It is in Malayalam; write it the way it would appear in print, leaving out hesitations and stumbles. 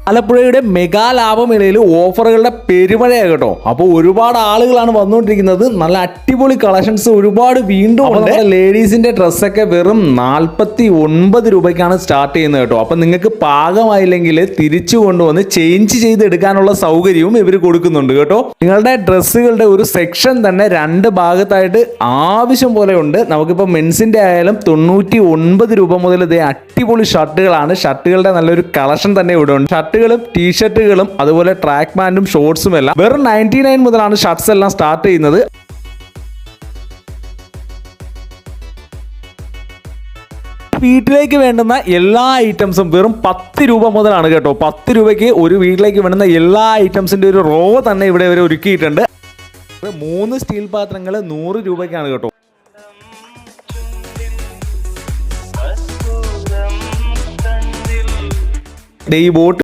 ആലപ്പുഴയുടെ മെഗാ ലാഭമേളയിൽ ഓഫറുകളുടെ പെരുമഴയാണ് കേട്ടോ. അപ്പോൾ ഒരുപാട് ആളുകളാണ് വന്നുകൊണ്ടിരിക്കുന്നത്. നല്ല അടിപൊളി കളക്ഷൻസ് ഒരുപാട് വീണ്ടും ലേഡീസിന്റെ ഡ്രസ്സൊക്കെ വെറും 49 രൂപയ്ക്കാണ് സ്റ്റാർട്ട് ചെയ്യുന്നത് കേട്ടോ. അപ്പം നിങ്ങൾക്ക് പാകമായില്ലെങ്കിൽ തിരിച്ചു കൊണ്ടുവന്ന് ചേഞ്ച് ചെയ്തെടുക്കാനുള്ള സൗകര്യവും ഇവർ കൊടുക്കുന്നുണ്ട് കേട്ടോ. നിങ്ങളുടെ ഡ്രസ്സുകളുടെ ഒരു സെക്ഷൻ തന്നെ 2 ഭാഗത്തായിട്ട് ആവശ്യം പോലെ ഉണ്ട്. നമുക്കിപ്പോൾ മെൻസിന്റെ ആയാലും 99 രൂപ മുതൽ ഇതേ അടിപൊളി ഷർട്ടുകളാണ്. ഷർട്ടുകളുടെ നല്ലൊരു കളക്ഷൻ തന്നെ ഇവിടെ ഉണ്ട്. ഷർട്ടുകളും ടീഷർട്ടുകളും അതുപോലെ ട്രാക്ക് പാന്റും ഷോർട്സും എല്ലാം വെറും 99 മുതലാണ് ഷർട്ട്സ് എല്ലാം സ്റ്റാർട്ട് ചെയ്യുന്നത്. വീട്ടിലേക്ക് വേണ്ടുന്ന എല്ലാ ഐറ്റംസും വെറും 10 രൂപ മുതലാണ് കേട്ടോ. 10 രൂപയ്ക്ക് ഒരു വീട്ടിലേക്ക് വേണ്ടുന്ന എല്ലാ ഐറ്റംസിന്റെ ഒരു റോ തന്നെ ഇവിടെ ഇവർ ഒരുക്കിയിട്ടുണ്ട്. 3 സ്റ്റീൽ പാത്രങ്ങൾ 100 രൂപയ്ക്കാണ് കേട്ടോ. ഈ ബോട്ട്